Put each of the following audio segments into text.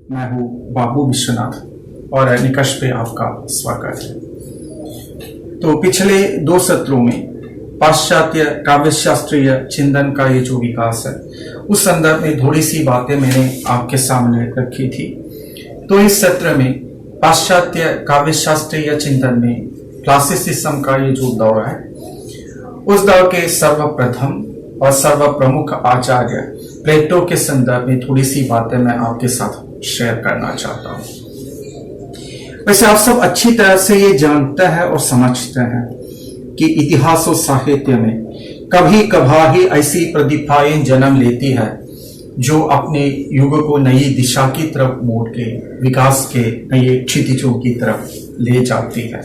मैं हूँ बाबू विश्वनाथ और निकष पे आपका स्वागत है। तो पिछले 2 सत्रों में पाश्चात्य काव्यशास्त्रीय चिंतन का ये जो विकास है उस संदर्भ में थोड़ी सी बातें मैंने आपके सामने रखी थी। तो इस सत्र में पाश्चात्य काव्यशास्त्रीय चिंतन में क्लासिसिज्म का ये जो दौर है उस दौर के सर्वप्रथम और सर्वप्रमुख आचार्य प्लेटो के संदर्भ में थोड़ी सी बातें मैं आपके साथ शेयर करना चाहता हूं। वैसे आप सब अच्छी तरह से ये जानते हैं और समझते हैं कि इतिहास और साहित्य में कभी कभार ही ऐसी प्रतिभाएं जन्म लेती है जो अपने युग को नई दिशा की तरफ मोड़ के विकास के नए क्षितिजों की तरफ ले जाती है।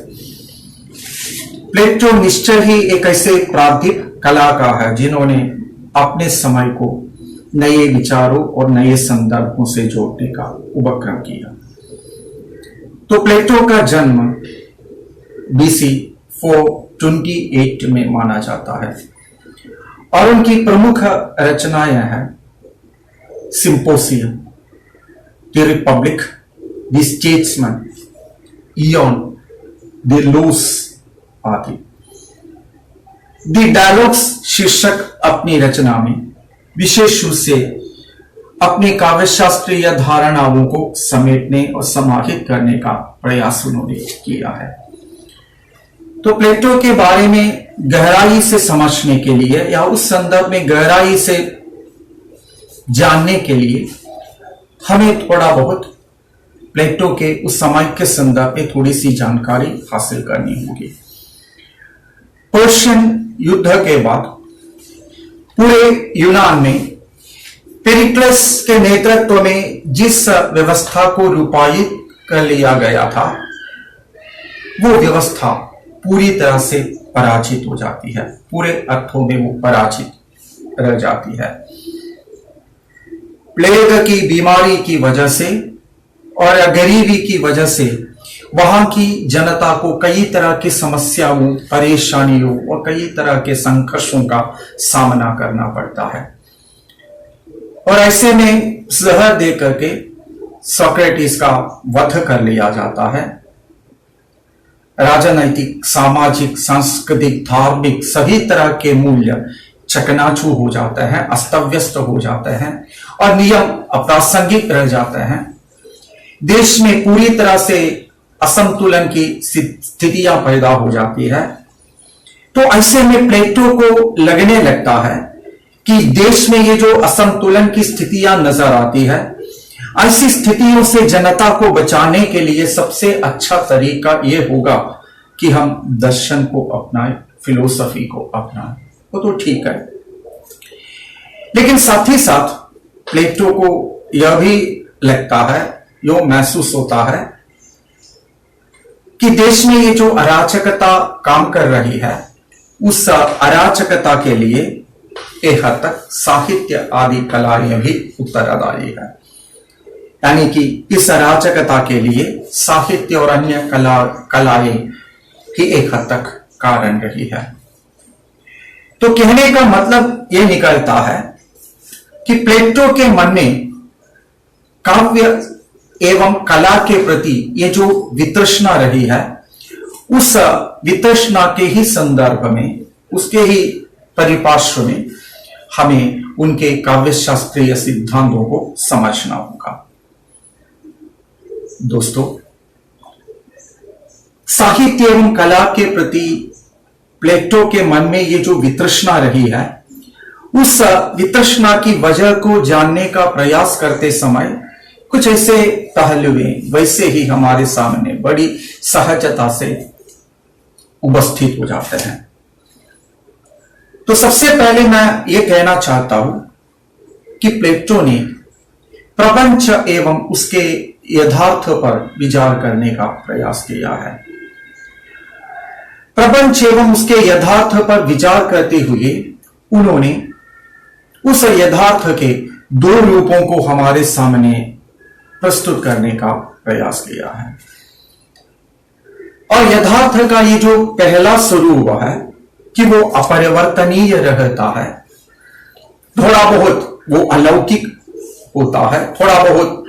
प्लेटो निश्चय ही एक ऐसे प्राधिक कलाकार है जिन्होंने अपने समय को नए विचारों और नए संदर्भों से जोड़ने का उपक्रम किया। तो प्लेटो का जन्म BC 428 में माना जाता है और उनकी प्रमुख रचनाएं हैं Symposium, the Republic, the Statesman, Ion, the Laws आदि। द डायलॉग्स शीर्षक अपनी रचना में विशेष रूप से अपनी काव्यशास्त्रीय धारणाओं को समेटने और समाहित करने का प्रयास उन्होंने किया है। तो प्लेटो के बारे में गहराई से समझने के लिए या उस संदर्भ में गहराई से जानने के लिए हमें थोड़ा बहुत प्लेटो के उस समय के संदर्भ में थोड़ी सी जानकारी हासिल करनी होगी। पर्शियन युद्ध के बाद पूरे यूनान में पेरिक्लस के नेतृत्व में जिस व्यवस्था को रूपायित कर लिया गया था वो व्यवस्था पूरी तरह से पराजित हो जाती है, पूरे अर्थों में वो पराजित रह जाती है। प्लेग की बीमारी की वजह से और गरीबी की वजह से वहां की जनता को कई तरह की समस्याओं, परेशानियों और कई तरह के संघर्षों का सामना करना पड़ता है और ऐसे में जहर दे करके सोक्रेटिस का वध कर लिया जाता है। राजनैतिक, सामाजिक, सांस्कृतिक, धार्मिक सभी तरह के मूल्य चकनाचूर हो जाते हैं, अस्तव्यस्त हो जाते हैं और नियम अप्रासंगिक रह जाते हैं। देश में पूरी तरह से असंतुलन की स्थितियां पैदा हो जाती है। तो ऐसे में प्लेटो को लगने लगता है कि देश में ये जो असंतुलन की स्थितियां नजर आती है, ऐसी स्थितियों से जनता को बचाने के लिए सबसे अच्छा तरीका यह होगा कि हम दर्शन को अपनाएं, फिलोसफी को अपनाएं। वो तो ठीक है, लेकिन साथ ही साथ प्लेटो को यह भी लगता है, यो महसूस होता है कि देश में ये जो अराजकता काम कर रही है उस अराजकता के लिए एक हद तक साहित्य आदि कलाएं भी उत्तरदायी है। यानी कि इस अराजकता के लिए साहित्य और अन्य कलाएं ही एक हद तक कारण रही है। तो कहने का मतलब यह निकलता है कि प्लेटो के मन में काव्य एवं कला के प्रति ये जो वितृष्णा रही है उस वितृष्णा के ही संदर्भ में, उसके ही परिपार्श्व में हमें उनके काव्यशास्त्रीय सिद्धांतों को समझना होगा। दोस्तों, साहित्य एवं कला के प्रति प्लेटो के मन में ये जो वितृष्णा रही है उस वितृष्णा की वजह को जानने का प्रयास करते समय कुछ ऐसे पहलू वैसे ही हमारे सामने बड़ी सहजता से उपस्थित हो जाते हैं। तो सबसे पहले मैं ये कहना चाहता हूं कि प्लेटो ने प्रपंच एवं उसके यथार्थ पर विचार करने का प्रयास किया है। प्रपंच एवं उसके यथार्थ पर विचार करते हुए उन्होंने उस यथार्थ के 2 रूपों को हमारे सामने प्रस्तुत करने का प्रयास किया है। और यथार्थ का ये जो पहला स्वरूप है कि वो अपरिवर्तनीय रहता है, थोड़ा बहुत वो अलौकिक होता है, थोड़ा बहुत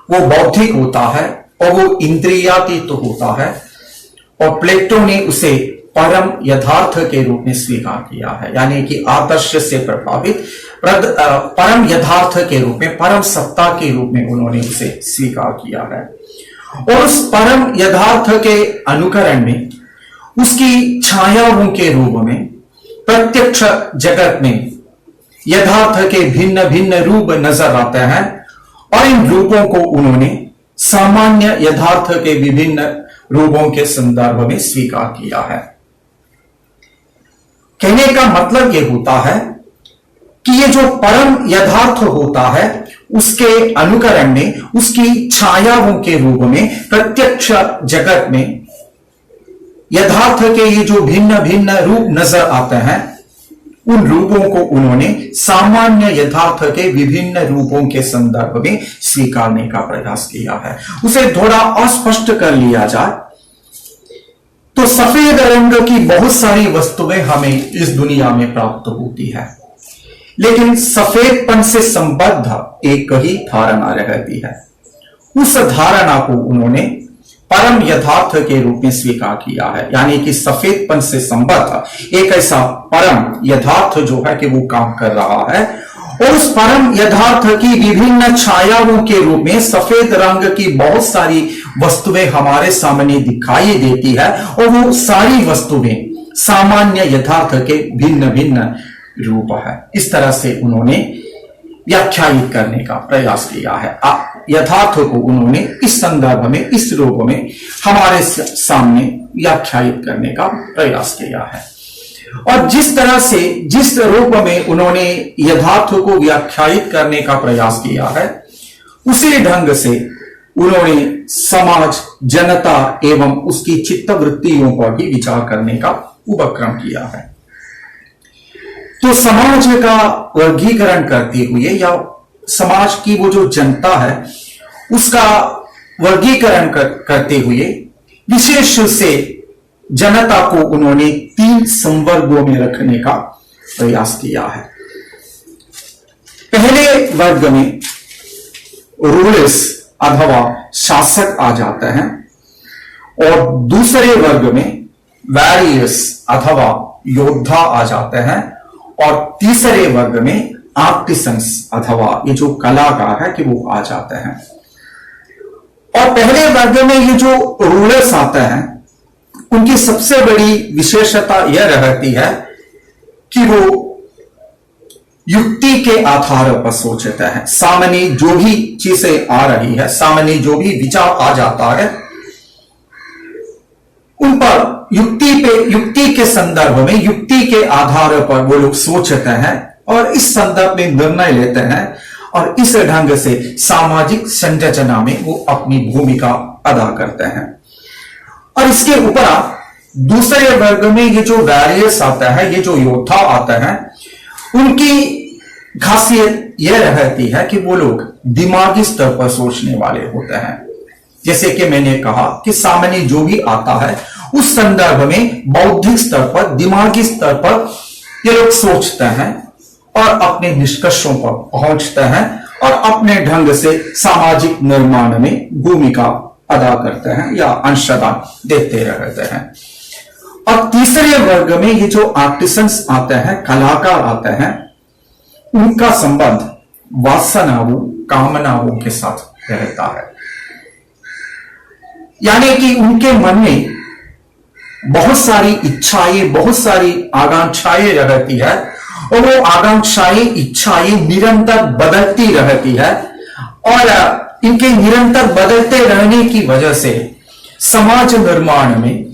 वो बौद्धिक होता है और वो इंद्रियातीत होता है, और प्लेटो ने उसे परम यथार्थ के रूप में स्वीकार किया है, यानी कि आदर्श से प्रभावित परम यथार्थ के रूप में, परम सत्ता के रूप में उन्होंने उसे स्वीकार किया है। और उस परम यथार्थ के अनुकरण में उसकी छायाओं के रूप में प्रत्यक्ष जगत में यथार्थ के भिन्न भिन्न रूप नजर आते हैं, और इन रूपों को उन्होंने सामान्य यथार्थ के विभिन्न रूपों के संदर्भ में स्वीकार किया है। कहने का मतलब यह होता है कि ये जो परम यथार्थ होता है उसके अनुकरण में उसकी छायाओं के रूप में प्रत्यक्ष जगत में यथार्थ के ये जो भिन्न भिन्न रूप नजर आते हैं, उन रूपों को उन्होंने सामान्य यथार्थ के विभिन्न रूपों के संदर्भ में स्वीकारने का प्रयास किया है। उसे थोड़ा अस्पष्ट कर लिया जाए तो सफेद रंग की बहुत सारी वस्तुएं हमें इस दुनिया में प्राप्त होती है, लेकिन सफेदपन से संबद्ध एक ही धारणा रहती है। उस धारणा को उन्होंने परम यथार्थ के रूप में स्वीकार किया है, यानी कि सफेदपन से संबद्ध एक ऐसा परम यथार्थ जो है कि वो काम कर रहा है, और उस परम यथार्थ की विभिन्न छायाओं के रूप में सफेद रंग की बहुत सारी वस्तुएं हमारे सामने दिखाई देती है, और वो सारी वस्तुएं सामान्य यथार्थ के भिन्न भिन्न रूप है। इस तरह से उन्होंने व्याख्यायित करने का प्रयास किया है। यथार्थ को उन्होंने इस संदर्भ में, इस रूप में हमारे सामने व्याख्यायित करने का प्रयास किया है। और जिस तरह से, जिस रूप में उन्होंने यथार्थ को व्याख्यायित करने का प्रयास किया है, उसी ढंग से उन्होंने समाज, जनता एवं उसकी चित्तवृत्तियों पर भी विचार करने का उपक्रम किया है। तो समाज का वर्गीकरण करते हुए, या समाज की वो जो जनता है उसका वर्गीकरण करते हुए, विशेष से जनता को उन्होंने 3 संवर्गों में रखने का प्रयास किया है। पहले वर्ग में रूलर्स अथवा शासक आ जाते हैं, और दूसरे वर्ग में वॉरियर्स अथवा योद्धा आ जाते हैं, और तीसरे वर्ग में आर्टिसंस अथवा ये जो कलाकार है कि वो आ जाते हैं। और पहले वर्ग में ये जो रूलर्स आते हैं उनकी सबसे बड़ी विशेषता यह रहती है कि वो युक्ति के आधार पर सोचते हैं। सामने जो भी चीजें आ रही है, सामने जो भी विचार आ जाता है, उन पर युक्ति के संदर्भ में, युक्ति के आधार पर वो लोग सोचते हैं और इस संदर्भ में निर्णय लेते हैं, और इस ढंग से सामाजिक संरचना में वो अपनी भूमिका अदा करते हैं। और इसके ऊपर दूसरे वर्ग में ये जो वॉरियर्स आता है, ये जो योद्धा आता है, उनकी खासियत यह रहती है कि वो लोग दिमागी स्तर पर सोचने वाले होते हैं। जैसे कि मैंने कहा कि सामने जो भी आता है उस संदर्भ में बौद्धिक स्तर पर, दिमागी स्तर पर ये लोग सोचते हैं और अपने निष्कर्षों पर पहुंचते हैं और अपने ढंग से सामाजिक निर्माण में भूमिका अदा करते हैं या अंशदान देते रहते हैं। और तीसरे वर्ग में ये जो आर्टिसंस आते हैं, कलाकार आते हैं, उनका संबंध वासनाओं, कामनाओं के साथ रहता है। यानी कि उनके मन में बहुत सारी इच्छाएं, बहुत सारी आकांक्षाएं रहती है, और वो आकांक्षाएं, इच्छाएं निरंतर बदलती रहती है, और इनके निरंतर बदलते रहने की वजह से समाज निर्माण में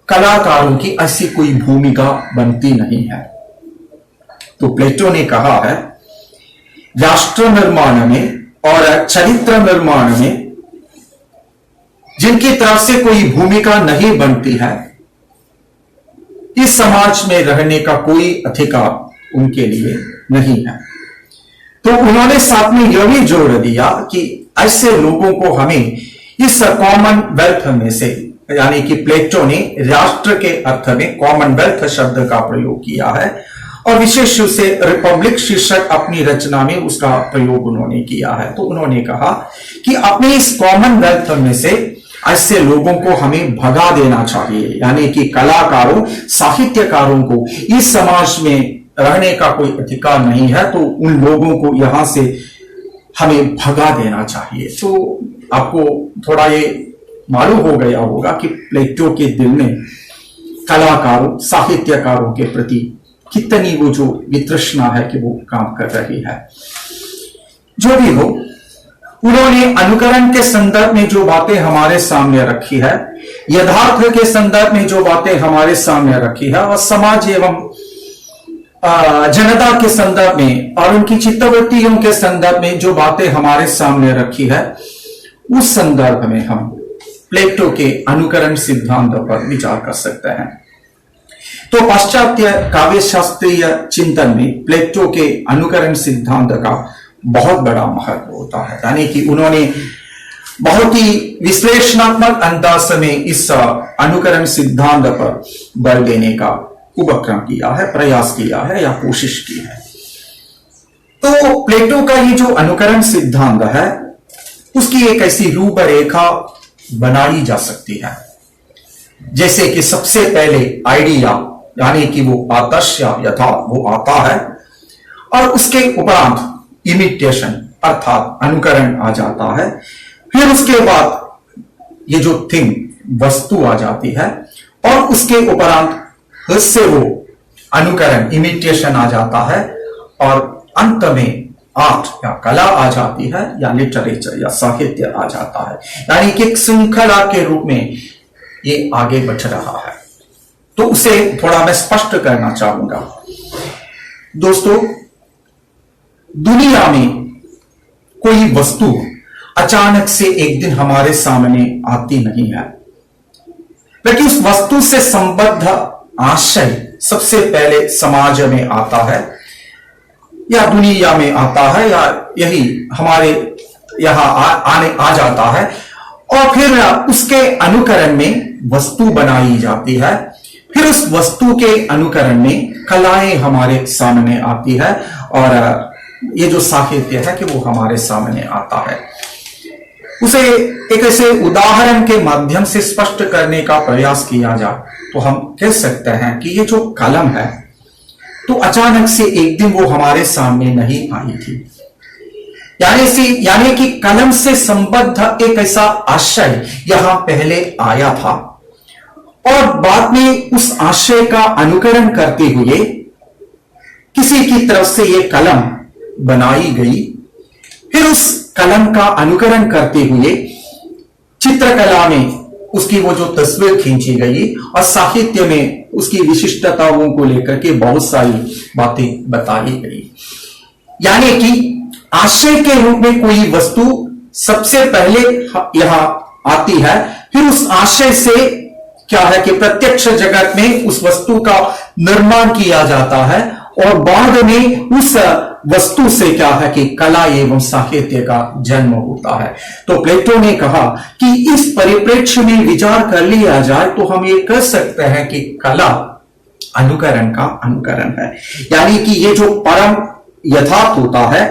कलाकारों की ऐसी कोई भूमिका बनती नहीं है। तो प्लेटो ने कहा है, राष्ट्र निर्माण में और चरित्र निर्माण में जिनकी तरफ से कोई भूमिका नहीं बनती है, इस समाज में रहने का कोई अधिकार उनके लिए नहीं है। तो उन्होंने साथ में यह भी जोड़ दिया कि ऐसे लोगों को हमें इस कॉमनवेल्थ में से, यानी कि प्लेटो ने राष्ट्र के अर्थ में कॉमनवेल्थ शब्द का प्रयोग किया है, और विशेष रूप से रिपब्लिक शीर्षक अपनी रचना में उसका प्रयोग उन्होंने किया है। तो उन्होंने कहा कि अपने इस कॉमनवेल्थ में से ऐसे लोगों को हमें भगा देना चाहिए, यानी कि कलाकारों, साहित्यकारों को इस समाज में रहने का कोई अधिकार नहीं है, तो उन लोगों को यहां से हमें भगा देना चाहिए। तो आपको थोड़ा ये मालूम हो गया होगा कि प्लेटो के दिल में कलाकारों, साहित्यकारों के प्रति कितनी वो जो वितृष्णा है कि वो काम कर रही है। जो भी हो, उन्होंने अनुकरण के संदर्भ में जो बातें हमारे सामने रखी है, यथार्थ के संदर्भ में जो बातें हमारे सामने रखी है, और समाज एवं जनता के संदर्भ में और उनकी चित्तवृत्तियों के संदर्भ में जो बातें हमारे सामने रखी है, उस संदर्भ में हम प्लेटो के अनुकरण सिद्धांत पर विचार कर सकते हैं। तो पाश्चात्य काव्य शास्त्रीय चिंतन में प्लेटो के अनुकरण सिद्धांत का बहुत बड़ा महत्व होता है, यानी कि उन्होंने बहुत ही विश्लेषणात्मक अंदाज में इस अनुकरण सिद्धांत पर बल देने का उपक्रम किया है, प्रयास किया है या कोशिश की है। तो प्लेटो का ये जो अनुकरण सिद्धांत है, उसकी एक ऐसी रूपरेखा बनाई जा सकती है, जैसे कि सबसे पहले आइडिया यानी कि वो आदर्श यथा वो आता है, और उसके उपरांत इमिटेशन अर्थात अनुकरण आ जाता है। फिर उसके बाद ये जो थिंग वस्तु आ जाती है, और उसके उपरांत उससे वो अनुकरण इमिटेशन आ जाता है, और अंत में आर्ट या कला आ जाती है, या लिटरेचर या साहित्य आ जाता है, यानी कि एक श्रृंखला के रूप में ये आगे बढ़ रहा है। तो उसे थोड़ा मैं स्पष्ट करना चाहूंगा। दोस्तों, दुनिया में कोई वस्तु अचानक से एक दिन हमारे सामने आती नहीं है, लेकिन उस वस्तु से संबद्ध आशय सबसे पहले समाज में आता है, या दुनिया में आता है, या यही हमारे यहां आ जाता है, और फिर उसके अनुकरण में वस्तु बनाई जाती है। फिर उस वस्तु के अनुकरण में कलाएं हमारे सामने आती है, और ये जो साहित्य है कि वो हमारे सामने आता है। उसे एक ऐसे उदाहरण के माध्यम से स्पष्ट करने का प्रयास किया जाए तो हम कह सकते हैं कि ये जो कलम है, तो अचानक से एक दिन वो हमारे सामने नहीं आई थी, यानी कि कलम से संबद्ध एक ऐसा आशय यहां पहले आया था, और बाद में उस आशय का अनुकरण करते हुए किसी की तरफ से ये कलम बनाई गई। फिर उस कलम का अनुकरण करते हुए चित्रकला में उसकी वो जो तस्वीर खींची गई, और साहित्य में उसकी विशिष्टताओं को लेकर के बहुत सारी बातें बताई गई। यानी कि आशय के रूप में कोई वस्तु सबसे पहले यहां आती है, फिर उस आशय से क्या है कि प्रत्यक्ष जगत में उस वस्तु का निर्माण किया जाता है, और बाद में उस वस्तु से क्या है कि कला एवं साहित्य का जन्म होता है। तो प्लेटो ने कहा कि इस परिप्रेक्ष्य में विचार कर लिया जाए तो हम ये कह सकते हैं कि कला अनुकरण का अनुकरण है, यानी कि ये जो परम यथार्थ होता है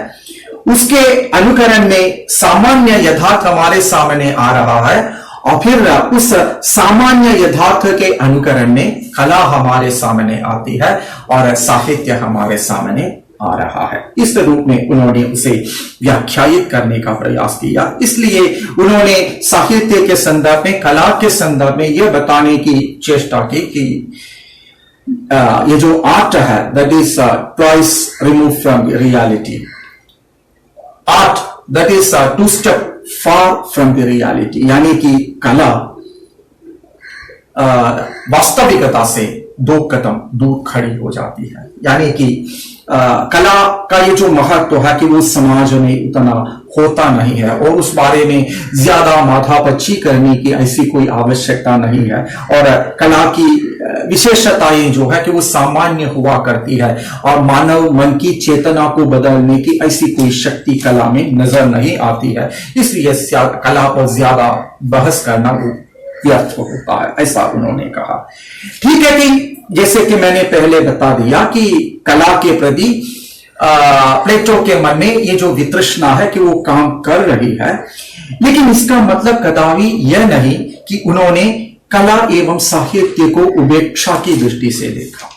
उसके अनुकरण में सामान्य यथार्थ हमारे सामने आ रहा है, और फिर उस सामान्य यथार्थ के अनुकरण में कला हमारे सामने आती है और साहित्य हमारे सामने आ रहा है। इस रूप में उन्होंने उसे व्याख्यायित करने का प्रयास किया। इसलिए उन्होंने साहित्य के संदर्भ में, कला के संदर्भ में यह बताने की चेष्टा की कि ये जो आर्ट है that is twice remove from reality, art that is two step far from the reality, यानी कि कला वास्तविकता से दो कदम दूर खड़ी हो जाती है। यानी कि कला का ये जो महत्व है कि वो समाज में उतना होता नहीं है, और उस बारे में ज्यादा माथापच्ची करने की ऐसी कोई आवश्यकता नहीं है, और कला की विशेषताएं जो है कि वो सामान्य हुआ करती है, और मानव मन की चेतना को बदलने की ऐसी कोई शक्ति कला में नजर नहीं आती है। इसलिए कला पर ज्यादा बहस करना वो व्यर्थ होता है, ऐसा उन्होंने कहा। ठीक है कि जैसे कि मैंने पहले बता दिया कि कला के प्रति प्लेटो के मन में ये जो वितृष्णा है कि वो काम कर रही है, लेकिन इसका मतलब कदापि यह नहीं कि उन्होंने कला एवं साहित्य को उपेक्षा की दृष्टि से देखा।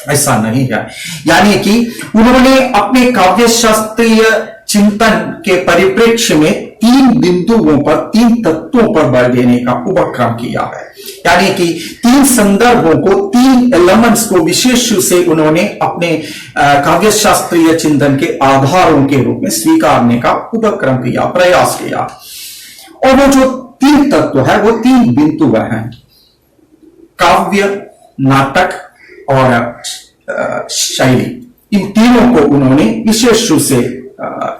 ऐसा नहीं है। यानी कि उन्होंने अपने काव्य शास्त्रीय चिंतन के परिप्रेक्ष्य में 3 बिंदुओं पर, 3 तत्वों पर बल देने का उपक्रम किया है। यानी कि 3 संदर्भों को, 3 एलिमेंट्स को विशेष रूप से उन्होंने अपने काव्य शास्त्रीय चिंतन के आधारों के रूप में स्वीकारने का उपक्रम किया, प्रयास किया। और वो जो 3 तत्व है, वो 3 बिंदु हैं, काव्य, नाटक और शैली। इन तीनों को उन्होंने विशेष रूप से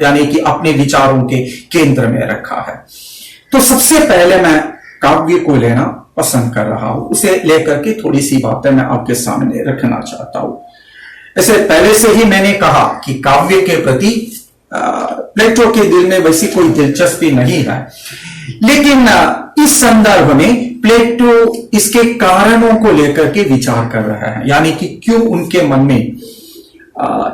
यानी कि अपने विचारों के केंद्र में रखा है। तो सबसे पहले मैं काव्य को लेना पसंद कर रहा हूं, उसे लेकर के थोड़ी सी बातें मैं आपके सामने रखना चाहता हूं। ऐसे पहले से ही मैंने कहा कि काव्य के प्रति प्लेटो के दिल में वैसी कोई दिलचस्पी नहीं है, लेकिन इस संदर्भ में प्लेटो इसके कारणों को लेकर के विचार कर रहा है। यानी कि क्यों उनके मन में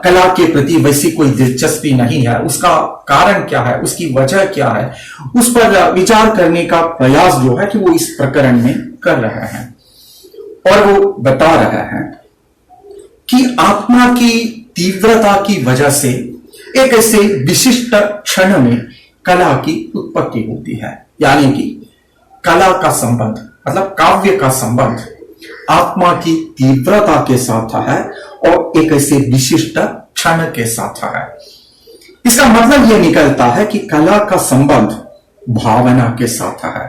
कला के प्रति वैसी कोई दिलचस्पी नहीं है, उसका कारण क्या है, उसकी वजह क्या है, उस पर विचार करने का प्रयास जो है कि वो इस प्रकरण में कर रहे हैं। और वो बता रहे हैं कि आत्मा की तीव्रता की वजह से एक ऐसे विशिष्ट क्षण में कला की उत्पत्ति होती है। यानी कि कला का संबंध, मतलब काव्य का संबंध आत्मा की तीव्रता के साथ है और एक ऐसे विशिष्ट क्षण के साथ है। इसका मतलब यह निकलता है कि कला का संबंध भावना के साथ है।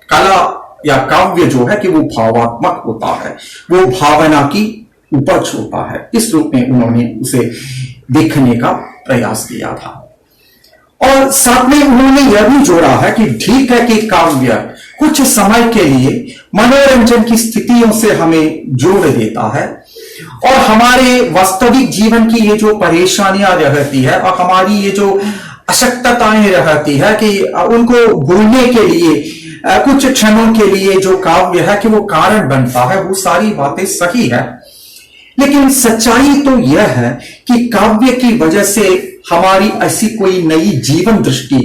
कला या काव्य जो है कि वो भावात्मक होता है, वो भावना की उपज होता है। इस रूप में उन्होंने उसे देखने का प्रयास किया था। और साथ में उन्होंने यह भी जोड़ा है कि ठीक है कि काव्य कुछ समय के लिए मनोरंजन की स्थितियों से हमें जोड़ देता है और हमारे वास्तविक जीवन की ये जो परेशानियां रहती है और हमारी ये जो अशक्तताएं रहती है कि उनको भूलने के लिए कुछ क्षणों के लिए जो काव्य है कि वो कारण बनता है, वो सारी बातें सही है। लेकिन सच्चाई तो यह है कि काव्य की वजह से हमारी ऐसी कोई नई जीवन दृष्टि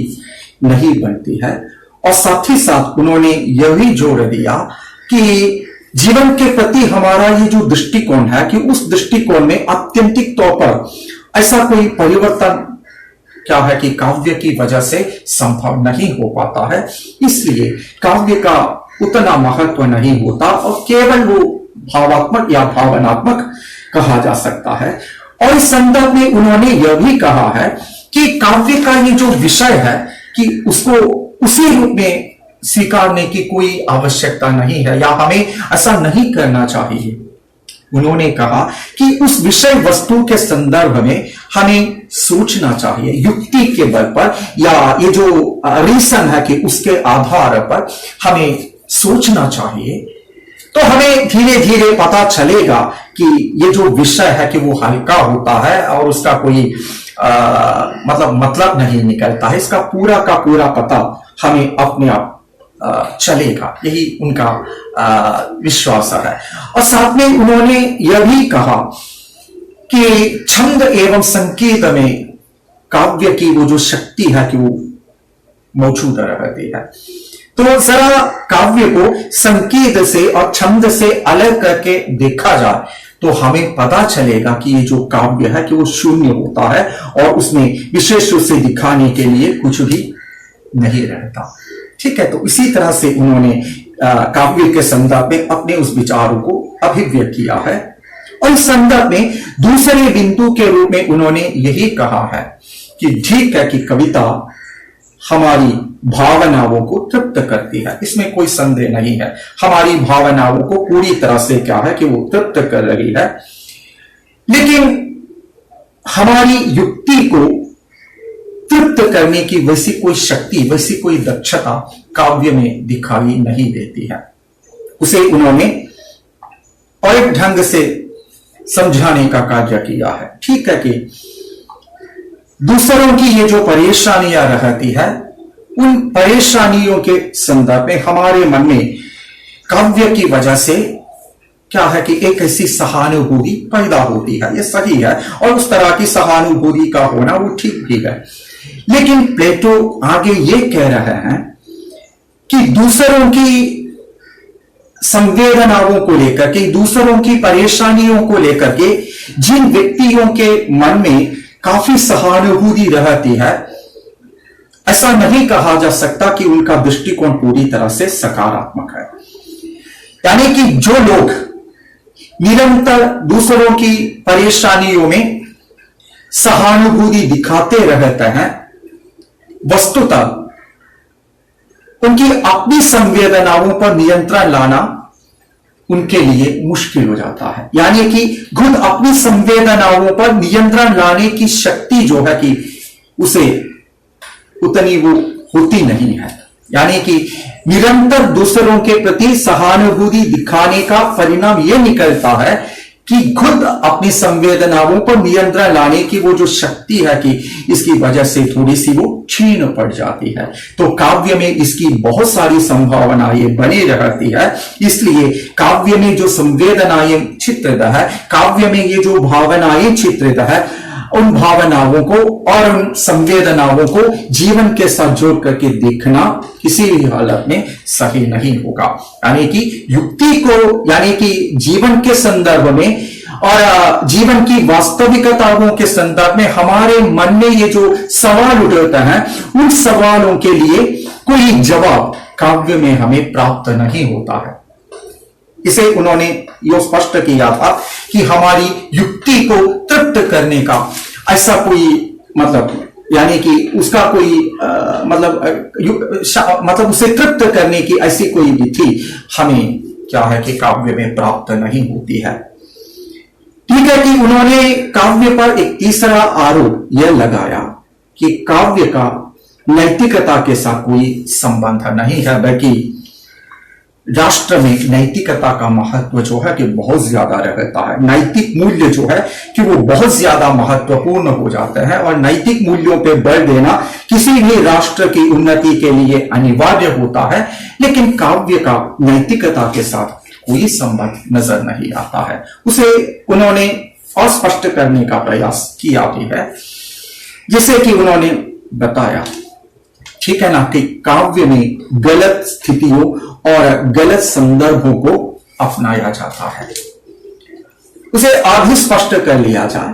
नहीं बनती है। और साथ ही साथ उन्होंने यह भी जोड़ दिया कि जीवन के प्रति हमारा ये जो दृष्टिकोण है कि उस दृष्टिकोण में आत्यंतिक तौर पर ऐसा कोई परिवर्तन क्या है कि काव्य की वजह से संभव नहीं हो पाता है। इसलिए काव्य का उतना महत्व नहीं होता और केवल वो भावात्मक या भावनात्मक कहा जा सकता है। और इस संदर्भ में उन्होंने यह भी कहा है कि काव्य का ये जो विषय है कि उसको उसी रूप में स्वीकारने की कोई आवश्यकता नहीं है या हमें ऐसा नहीं करना चाहिए। उन्होंने कहा कि उस विषय वस्तु के संदर्भ में हमें सोचना चाहिए युक्ति के बल पर, या ये जो रीजन है कि उसके आधार पर हमें सोचना चाहिए। तो हमें धीरे धीरे पता चलेगा कि ये जो विषय है कि वो हल्का होता है और उसका कोई मतलब नहीं निकलता है। इसका पूरा का पूरा पता हमें अपने आप चलेगा, यही उनका विश्वास है। और साथ में उन्होंने यह भी कहा कि छंद एवं संकेत में काव्य की वो जो शक्ति है कि वो मौजूद रहती है। तो जरा काव्य को संकेत से और छंद से अलग करके देखा जाए तो हमें पता चलेगा कि ये जो काव्य है कि वो शून्य होता है और उसमें विशेष रूप से दिखाने के लिए कुछ भी नहीं रहता। ठीक है, तो इसी तरह से उन्होंने काव्य के संदर्भ में अपने उस विचारों को अभिव्यक्त किया है। और इस संदर्भ में दूसरे बिंदु के रूप में उन्होंने यही कहा है कि ठीक है कि कविता हमारी भावनाओं को तृप्त करती है, इसमें कोई संदेह नहीं है। हमारी भावनाओं को पूरी तरह से क्या है कि वो तृप्त कर रही है, लेकिन हमारी युक्ति को तृप्त करने की वैसी कोई शक्ति, वैसी कोई दक्षता काव्य में दिखाई नहीं देती है। उसे उन्होंने और एक ढंग से समझाने का कार्य किया है। ठीक है कि दूसरों की ये जो परेशानियां रहती है, उन परेशानियों के संदर्भ में हमारे मन में काव्य की वजह से क्या है कि एक ऐसी सहानुभूति पैदा होती है, ये सही है, और उस तरह की सहानुभूति का होना वो ठीक भी है। लेकिन प्लेटो आगे ये कह रहे हैं कि दूसरों की संवेदनाओं को लेकर के, दूसरों की परेशानियों को लेकर के जिन व्यक्तियों के मन में काफी सहानुभूति रहती है, ऐसा नहीं कहा जा सकता कि उनका दृष्टिकोण पूरी तरह से सकारात्मक है। यानी कि जो लोग निरंतर दूसरों की परेशानियों में सहानुभूति दिखाते रहते हैं, वस्तुतः उनकी अपनी संवेदनाओं पर नियंत्रण लाना उनके लिए मुश्किल हो जाता है। यानी कि खुद अपनी संवेदनाओं पर नियंत्रण लाने की शक्ति जो है कि उसे उतनी वो होती नहीं है। यानी कि निरंतर दूसरों के प्रति सहानुभूति दिखाने का परिणाम यह निकलता है कि खुद अपनी संवेदनाओं पर नियंत्रण लाने की वो जो शक्ति है कि इसकी वजह से थोड़ी सी वो क्षीण पड़ जाती है। तो काव्य में इसकी बहुत सारी संभावनाएं बनी रहती है। इसलिए काव्य में जो संवेदनाएं चित्रित है, काव्य में ये जो भावनाएं चित्रित है, उन भावनाओं को और उन संवेदनाओं को जीवन के साथ जोड़ करके देखना किसी भी हालत में सही नहीं होगा। यानी कि युक्ति को, यानी कि जीवन के संदर्भ में और जीवन की वास्तविकताओं के संदर्भ में हमारे मन में ये जो सवाल उठते हैं, उन सवालों के लिए कोई जवाब काव्य में हमें प्राप्त नहीं होता है। इसे उन्होंने यो स्पष्ट किया था कि हमारी युक्ति को तृप्त करने का ऐसा कोई मतलब, यानी कि उसका कोई मतलब उसे तृप्त करने की ऐसी कोई विधि हमें क्या है कि काव्य में प्राप्त नहीं होती है। ठीक है कि उन्होंने काव्य पर एक तीसरा आरोप यह लगाया कि काव्य का नैतिकता के साथ कोई संबंध नहीं है, बल्कि राष्ट्र में नैतिकता का महत्व जो है कि बहुत ज्यादा रहता है। नैतिक मूल्य जो है कि वो बहुत ज्यादा महत्वपूर्ण हो जाते हैं, और नैतिक मूल्यों पे बल देना किसी भी राष्ट्र की उन्नति के लिए अनिवार्य होता है। लेकिन काव्य का नैतिकता के साथ कोई संबंध नजर नहीं आता है। उसे उन्होंने और स्पष्ट करने का प्रयास किया भी है, जैसे कि उन्होंने बताया, ठीक है ना, कि काव्य में गलत स्थितियों और गलत संदर्भों को अपनाया जाता है। उसे आगे स्पष्ट कर लिया जाए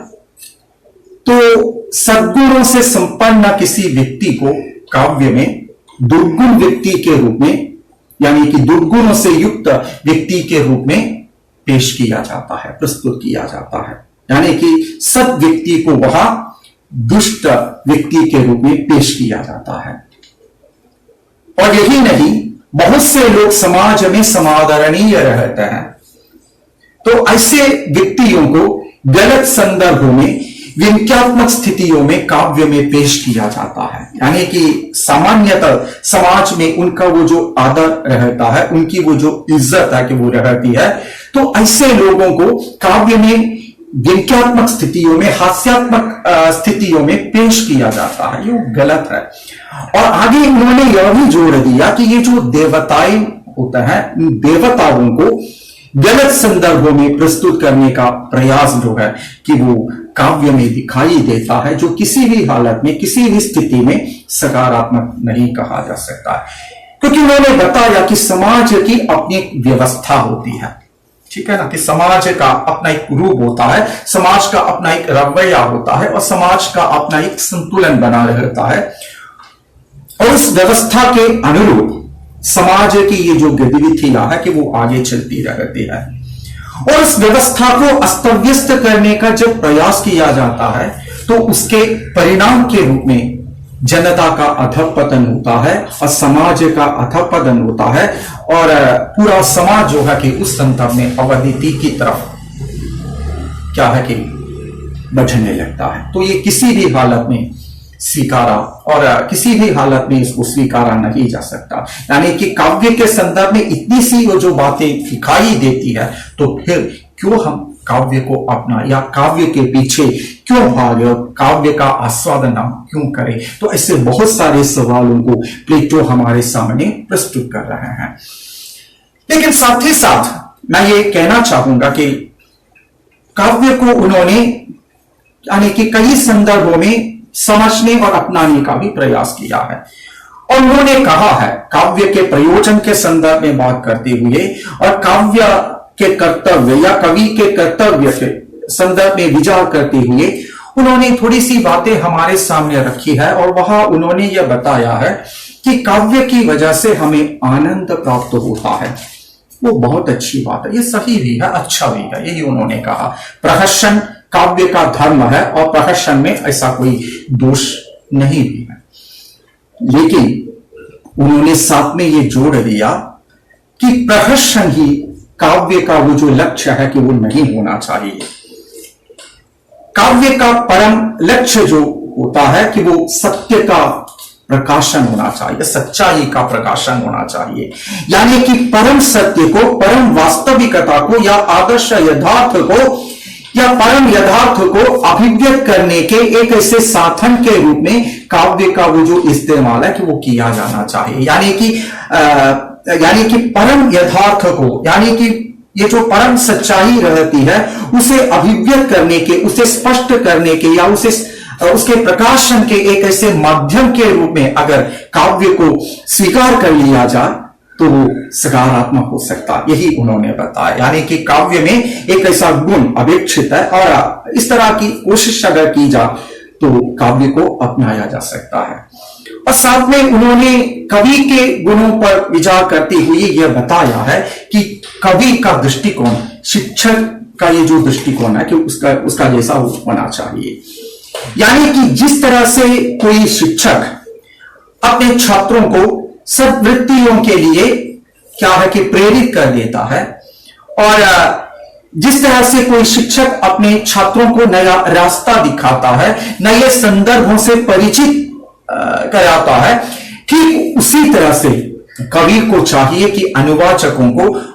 तो सद्गुणों से संपन्न किसी व्यक्ति को काव्य में दुर्गुण व्यक्ति के रूप में, यानी कि दुर्गुणों से युक्त व्यक्ति के रूप में पेश किया जाता है, प्रस्तुत किया जाता है। यानी कि सत व्यक्ति को वहां दुष्ट व्यक्ति के रूप में पेश किया जाता है। और यही नहीं, बहुत से लोग समाज में समादरणीय रहते हैं, तो ऐसे व्यक्तियों को गलत संदर्भों में, व्यंग्यात्मक स्थितियों में काव्य में पेश किया जाता है। यानी कि सामान्यतः समाज में उनका वो जो आदर रहता है, उनकी वो जो इज्जत है कि वो रहती है, तो ऐसे लोगों को काव्य में व्यंग्यात्मक स्थितियों में, हास्यात्मक स्थितियों में पेश किया जाता है। ये गलत है। और आगे उन्होंने यह भी जोड़ दिया कि ये जो देवताएं होता है, देवताओं को गलत संदर्भों में प्रस्तुत करने का प्रयास जो है कि वो काव्य में दिखाई देता है, जो किसी भी हालत में, किसी भी स्थिति में सकारात्मक नहीं कहा जा सकता। क्योंकि उन्होंने बताया कि समाज की अपनी एक व्यवस्था होती है, ठीक है ना, कि समाज का अपना एक रूप होता है, समाज का अपना एक रवैया होता है, और समाज का अपना एक संतुलन बना रहता है। और उस व्यवस्था के अनुरूप समाज की ये जो गतिविधियां है कि वो आगे चलती रहती है। और उस व्यवस्था को अस्त व्यस्त करने का जब प्रयास किया जाता है, तो उसके परिणाम के रूप में जनता का अधःपतन होता है और समाज का अधःपतन होता है, और पूरा समाज जो है कि उस संदर्भ में अवनति की तरफ क्या है कि बढ़ने लगता है। तो ये किसी भी हालत में स्वीकारा, और किसी भी हालत में इसको स्वीकारा नहीं जा सकता। यानी कि काव्य के संदर्भ में इतनी सी वो जो बातें दिखाई देती है, तो फिर क्यों हम काव्य को अपना, या काव्य के पीछे क्यों भागे, काव्य का आस्वादन हम क्यों करें। तो ऐसे बहुत सारे सवालों को प्लेटो हमारे सामने प्रस्तुत कर रहे हैं। लेकिन साथ ही साथ मैं ये कहना चाहूंगा कि काव्य को उन्होंने यानी कि कई संदर्भों में समझने और अपनाने का भी प्रयास किया है। और उन्होंने कहा है, काव्य के प्रयोजन के संदर्भ में बात करते हुए और काव्य के कर्तव्य या कवि के कर्तव्य के संदर्भ में विचार करते हुए उन्होंने थोड़ी सी बातें हमारे सामने रखी है। और वहां उन्होंने यह बताया है कि काव्य की वजह से हमें आनंद प्राप्त होता है। वो बहुत अच्छी बात है, ये सही भी है, अच्छा भी है, यही उन्होंने कहा। प्रहसन काव्य का धर्म है और प्रहसन में ऐसा कोई दोष नहीं भी है। लेकिन उन्होंने साथ में ये जोड़ दिया कि प्रहसन ही काव्य का वो जो लक्ष्य है कि वो नहीं होना चाहिए। काव्य का परम लक्ष्य जो होता है कि वो सत्य का प्रकाशन होना चाहिए, सच्चाई का प्रकाशन होना चाहिए, यानी कि परम सत्य को, परम वास्तविकता को या आदर्श यथार्थ को या परम यथार्थ को अभिव्यक्त करने के एक ऐसे साधन के रूप में काव्य का वो जो इस्तेमाल है कि वो किया जाना चाहिए। यानी कि परम यथार्थ को, यानी कि ये जो परम सच्चाई रहती है उसे अभिव्यक्त करने के, उसे स्पष्ट करने के या उसके प्रकाशन के एक ऐसे माध्यम के रूप में अगर काव्य को स्वीकार कर लिया जाए तो वो सकारात्मक हो सकता है, यही उन्होंने बताया। यानी कि काव्य में एक ऐसा गुण अपेक्षित है और इस तरह की कोशिश अगर की जाए तो काव्य को अपनाया जा सकता है। और साथ में उन्होंने कवि के गुणों पर विचार करते हुए यह बताया है कि कवि का दृष्टिकोण, शिक्षक का ये जो दृष्टिकोण है कि उसका जैसा होना चाहिए। यानी कि जिस तरह से कोई शिक्षक अपने छात्रों को सद्वृत्तियों के लिए क्या है कि प्रेरित कर देता है और जिस तरह से कोई शिक्षक अपने छात्रों को नया रास्ता दिखाता है, नए संदर्भों से परिचित कराता है, ठीक उसी तरह से कवि को चाहिए कि अनुवाचकों को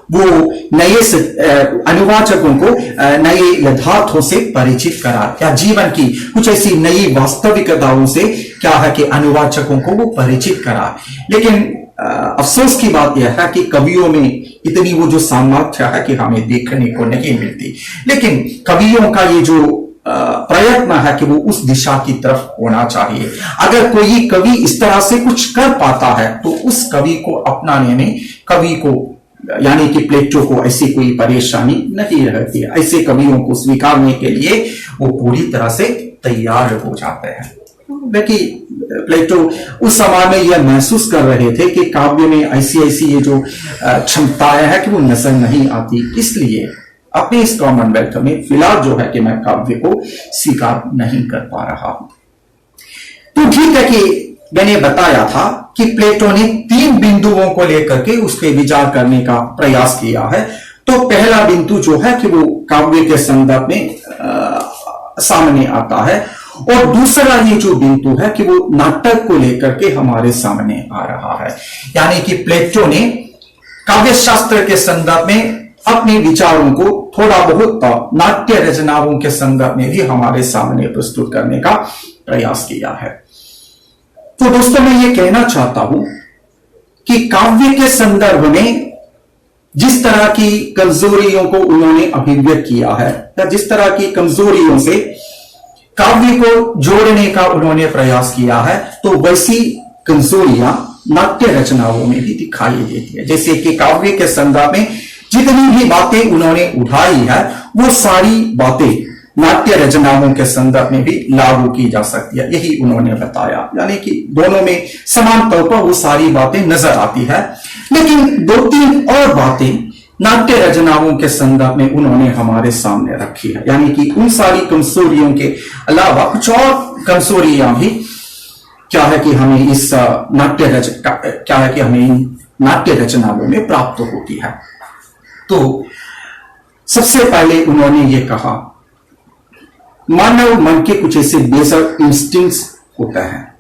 नए यथार्थों से परिचित करा, या जीवन की कुछ ऐसी नई वास्तविकताओं से क्या है कि अनुवाचकों को वो परिचित करा। लेकिन अफसोस की बात यह है कि कवियों में इतनी वो जो सामर्थ्य है कि हमें देखने को नहीं मिलती। लेकिन कवियों का ये जो प्रयत्न है कि वो उस दिशा की तरफ होना चाहिए। अगर कोई कवि इस तरह से कुछ कर पाता है तो उस कवि को अपनाने में कवि को यानी कि प्लेटो को ऐसी कोई परेशानी नहीं रहती है। ऐसे कवियों को स्वीकारने के लिए वो पूरी तरह से तैयार हो जाते हैं। देखिए प्लेटो उस समय में यह महसूस कर रहे थे कि काव्य में ऐसी ये जो क्षमताएं हैं कि वो नजर नहीं आती, इसलिए अपने इस कॉमनवेल्थ में फिलहाल जो है कि मैं काव्य को स्वीकार नहीं कर पा रहा हूं। तो ठीक है कि मैंने बताया था कि प्लेटो ने 3 बिंदुओं को लेकर के उस पर विचार करने का प्रयास किया है। तो पहला बिंदु जो है कि वो काव्य के संदर्भ में सामने आता है और दूसरा ये जो बिंदु है कि वो नाटक को लेकर के हमारे सामने आ रहा है। यानी कि प्लेटो ने काव्य शास्त्र के संदर्भ में अपने विचारों को थोड़ा बहुत नाट्य रचनाओं के संदर्भ में भी हमारे सामने प्रस्तुत करने का प्रयास किया है। तो दोस्तों मैं ये कहना चाहता हूं कि काव्य के संदर्भ में जिस तरह की कमजोरियों को उन्होंने अभिव्यक्त किया है या जिस तरह की कमजोरियों से काव्य को जोड़ने का उन्होंने प्रयास किया है, तो वैसी कमजोरियां नाट्य रचनाओं में भी दिखाई देती है। जैसे कि काव्य के संदर्भ में जितनी भी बातें उन्होंने उठाई है वो सारी बातें नाट्य रचनाओं के संदर्भ में भी लागू की जा सकती है, यही उन्होंने बताया। यानी कि दोनों में समान तौर पर वो सारी बातें नजर आती है, लेकिन 2-3 और बातें नाट्य रचनाओं के संदर्भ में उन्होंने हमारे सामने रखी है। यानी कि उन सारी कमजोरियों के अलावा कुछ और कमजोरियां भी क्या है कि हमें इस नाट्य रचनाओं में प्राप्त होती है। तो सबसे पहले उन्होंने ये कहा, मानव मन के कुछ ऐसे बेसिक इंस्टिंक्ट्स होते हैं,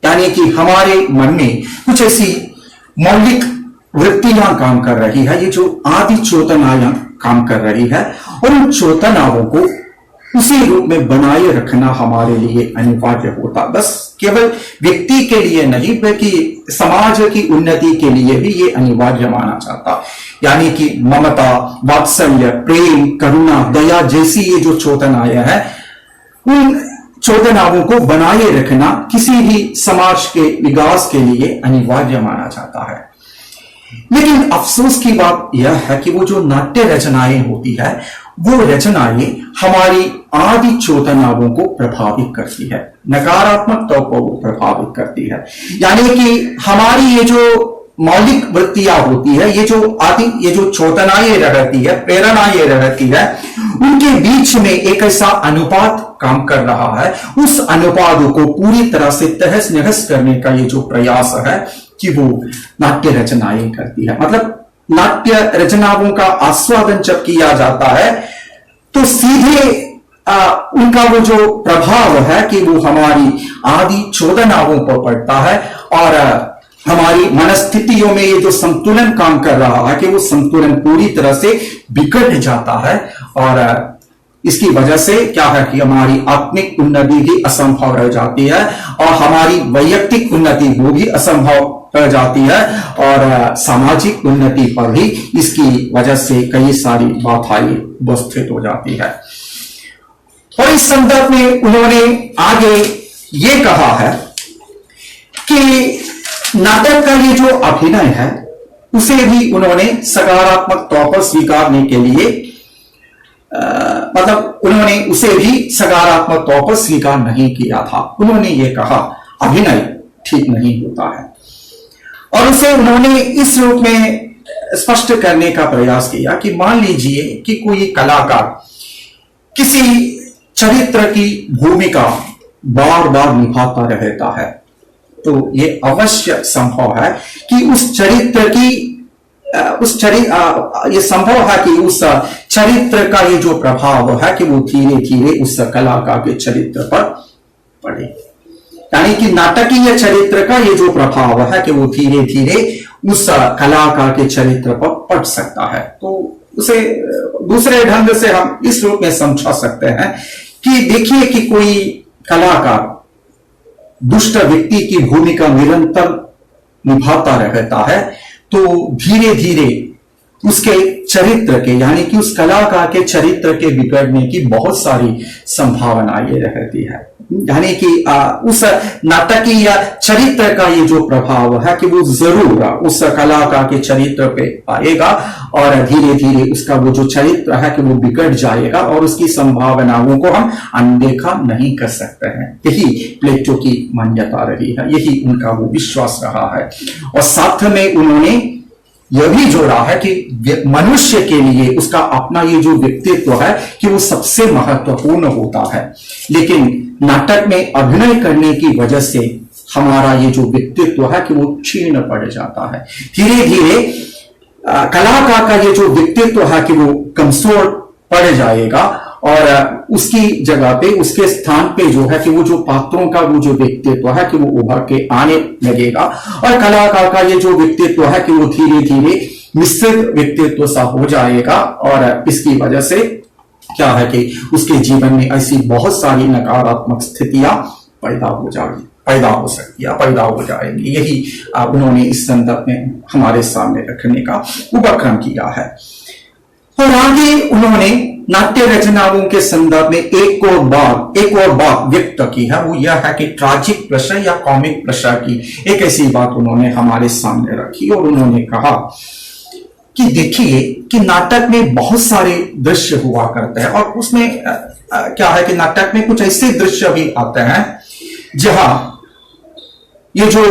यानी कि हमारे मन में कुछ ऐसी मौलिक वृत्तियां काम कर रही है, ये जो आदि चेतनाएं काम कर रही है, और उन चेतनाओं को उसी रूप में बनाए रखना हमारे लिए अनिवार्य होता। बस केवल व्यक्ति के लिए नहीं बल्कि समाज की उन्नति के लिए भी ये अनिवार्य माना जाता। यानी कि ममता, वात्सल्य, प्रेम, करुणा, दया जैसी ये जो चेतनाएं हैं, उन चेतनाओं को बनाए रखना किसी भी समाज के विकास के लिए अनिवार्य माना जाता है। लेकिन अफसोस की बात यह है कि वो जो नाट्य रचनाएं होती है, वो रचनाएं हमारी आदि चेतनाओं को प्रभावित करती है, नकारात्मक तौर पर वो प्रभावित करती है। यानी कि हमारी ये जो मौलिक वृत्तियां होती है, ये जो चेतनाएं रहती है, प्रेरणाएं रहती है, उनके बीच में एक ऐसा अनुपात काम कर रहा है। उस अनुपात को पूरी तरह से तहस नहस करने का ये जो प्रयास है कि वो नाट्य रचनाएं करती है। मतलब नाट्य रचनाओं का आस्वादन जब किया जाता है तो सीधे उनका वो जो प्रभाव है कि वो हमारी आदि चेतनाओं पर पड़ता है और हमारी मनस्थितियों में ये जो संतुलन काम कर रहा है कि वो संतुलन पूरी तरह से बिगड़ जाता है। और इसकी वजह से क्या है कि हमारी आत्मिक उन्नति भी असंभव रह जाती है और हमारी वैयक्तिक उन्नति वो भी असंभव रह जाती है और सामाजिक उन्नति पर भी इसकी वजह से कई सारी बाधाएं उपस्थित हो जाती है। और इस संदर्भ में उन्होंने आगे ये कहा है कि नाटक का ये जो अभिनय है उसे भी उन्होंने सकारात्मक तौर पर स्वीकारने के लिए मतलब उन्होंने उसे भी सकारात्मक तौर पर स्वीकार नहीं किया था। उन्होंने ये कहा अभिनय ठीक नहीं होता है और उसे उन्होंने इस रूप में स्पष्ट करने का प्रयास किया कि मान लीजिए कि कोई कलाकार किसी चरित्र की भूमिका बार बार निभाता रहता है तो ये अवश्य संभव है कि ये संभव है कि उस चरित्र का ये जो प्रभाव है कि वो धीरे धीरे उस कलाकार के चरित्र पर पड़े। यानी कि नाटकीय चरित्र का ये जो प्रभाव है कि वो धीरे धीरे उस कलाकार के चरित्र पर पड़ सकता है। तो उसे दूसरे ढंग से हम इस रूप में समझा सकते हैं कि देखिए कि कोई कलाकार दुष्ट व्यक्ति की भूमिका निरंतर निभाता रहता है तो धीरे धीरे उसके चरित्र के यानी कि उस कलाकार के चरित्र के बिगड़ने की बहुत सारी संभावनाएं रहती है। यानी कि उस नाटकीय चरित्र का ये जो प्रभाव है कि वो जरूर उस कलाकार के चरित्र पे आएगा और धीरे धीरे उसका वो जो चरित्र है कि वो बिगड़ जाएगा और उसकी संभावनाओं को हम अनदेखा नहीं कर सकते हैं। यही प्लेटो की मान्यता रही है, यही उनका वो विश्वास रहा है। और साथ में उन्होंने यह भी जोड़ा है कि मनुष्य के लिए उसका अपना ये जो व्यक्तित्व है कि वो सबसे महत्वपूर्ण होता है, लेकिन नाटक में अभिनय करने की वजह से हमारा ये जो व्यक्तित्व है कि वो क्षीण पड़ जाता है। धीरे धीरे कलाकार का ये जो व्यक्तित्व है कि वो कमजोर पड़ जाएगा और उसकी जगह पे उसके स्थान पे जो है कि वो जो पात्रों का वो जो व्यक्तित्व है कि वो उभर के आने लगेगा और कलाकार का ये जो व्यक्तित्व है कि वो धीरे धीरे मिश्रित व्यक्तित्व सा हो जाएगा और इसकी वजह से क्या है कि उसके जीवन में ऐसी बहुत सारी नकारात्मक स्थितियां पैदा हो जाएंगी। यही उन्होंने इस संदर्भ में हमारे सामने रखने का उपक्रम किया है। और आगे उन्होंने नाट्य रचनाओं के संदर्भ में एक और बात व्यक्त की है, वो यह है कि ट्रैजिक प्रेशर या कॉमिक प्रेशर की एक ऐसी बात उन्होंने हमारे सामने रखी और उन्होंने कहा कि देखिए कि नाटक में बहुत सारे दृश्य हुआ करते हैं और उसमें क्या है कि नाटक में कुछ ऐसे दृश्य भी आते हैं जहां ये जो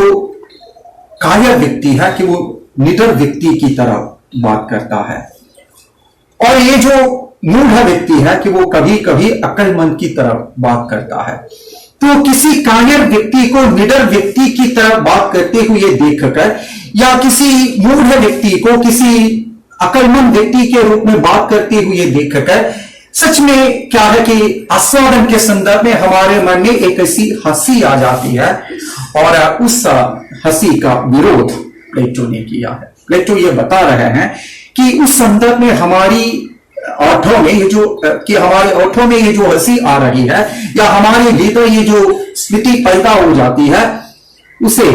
कायर व्यक्ति है कि वो निडर व्यक्ति की तरह बात करता है और ये जो मूढ़ व्यक्ति है कि वो कभी कभी अक्लमंद की तरह बात करता है। तो किसी कायर व्यक्ति को निडर व्यक्ति की तरह बात करते हुए देखकर या किसी मूढ़ व्यक्ति को किसी अक्लमंद व्यक्ति के रूप में बात करते हुए देखकर सच में क्या है कि आस्वादन के संदर्भ में हमारे मन में एक ऐसी हंसी आ जाती है और उस हंसी का विरोध प्लेटो ने किया है। प्लेटो ये बता रहे हैं कि उस संदर्भ में हमारी ओठों में ये जो कि हमारे ओठों में ये जो हंसी आ रही है या हमारे भीतर ये जो स्मृति पैदा हो जाती है, उसे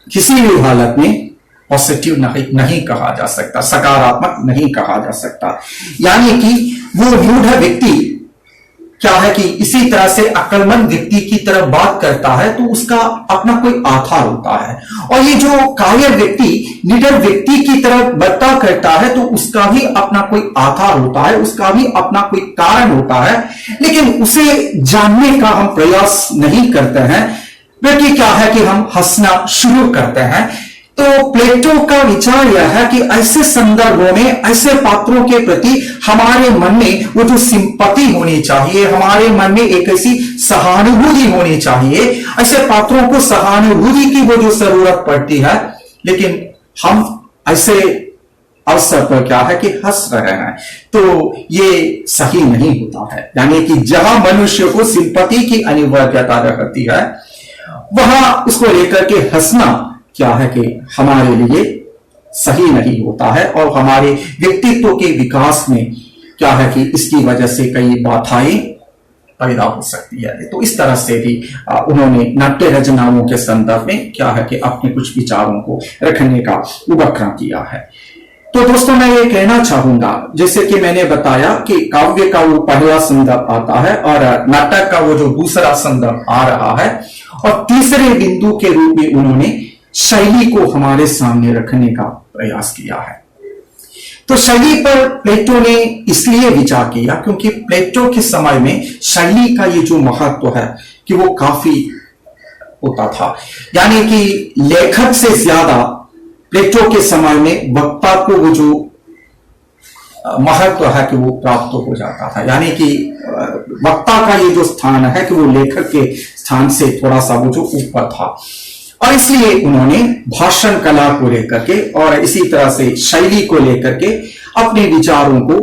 किसी भी हालत में पॉजिटिव नहीं कहा जा सकता, सकारात्मक नहीं कहा जा सकता। यानी कि वो मूढ़ व्यक्ति क्या है कि इसी तरह से अक्लमंद व्यक्ति की तरफ बात करता है तो उसका अपना कोई आधार होता है, और ये जो कायर व्यक्ति निडर व्यक्ति की तरफ बर्ताव करता है तो उसका भी अपना कोई आधार होता है, उसका भी अपना कोई कारण होता है, लेकिन उसे जानने का हम प्रयास नहीं करते हैं, बल्कि क्या है कि हम हंसना शुरू करते हैं। तो प्लेटो का विचार यह है कि ऐसे संदर्भों में, ऐसे पात्रों के प्रति हमारे मन में वो जो सिंपैथी होनी चाहिए, हमारे मन में एक ऐसी सहानुभूति होनी चाहिए। ऐसे पात्रों को सहानुभूति की वो जो जरूरत पड़ती है, लेकिन हम ऐसे अवसर पर क्या है कि हंस रहे हैं, तो ये सही नहीं होता है। यानी कि जहां मनुष्य को सिंपैथी की अनिवार्यता रहती है, वहां उसको लेकर के हंसना क्या है कि हमारे लिए सही नहीं होता है, और हमारे व्यक्तित्व के विकास में क्या है कि इसकी वजह से कई बाधाएं पैदा हो सकती है। तो इस तरह से भी उन्होंने नाट्य रचनाओं के संदर्भ में क्या है कि अपने कुछ विचारों को रखने का उपक्रम किया है। तो दोस्तों, मैं ये कहना चाहूंगा, जैसे कि मैंने बताया कि काव्य का वो पहला संदर्भ आता है और नाटक का वो जो दूसरा संदर्भ आ रहा है, और तीसरे बिंदु के रूप में उन्होंने शैली को हमारे सामने रखने का प्रयास किया है। तो शैली पर प्लेटो ने इसलिए विचार किया क्योंकि प्लेटो के समय में शैली का ये जो महत्व है कि वो काफी होता था। यानी कि लेखक से ज्यादा प्लेटो के समय में वक्ता को वो जो महत्व है कि वो प्राप्त हो जाता था। यानी कि वक्ता का ये जो स्थान है कि वो लेखक के स्थान से थोड़ा सा वो जो ऊपर था, और इसलिए उन्होंने भाषण कला को लेकर के और इसी तरह से शैली को लेकर के अपने विचारों को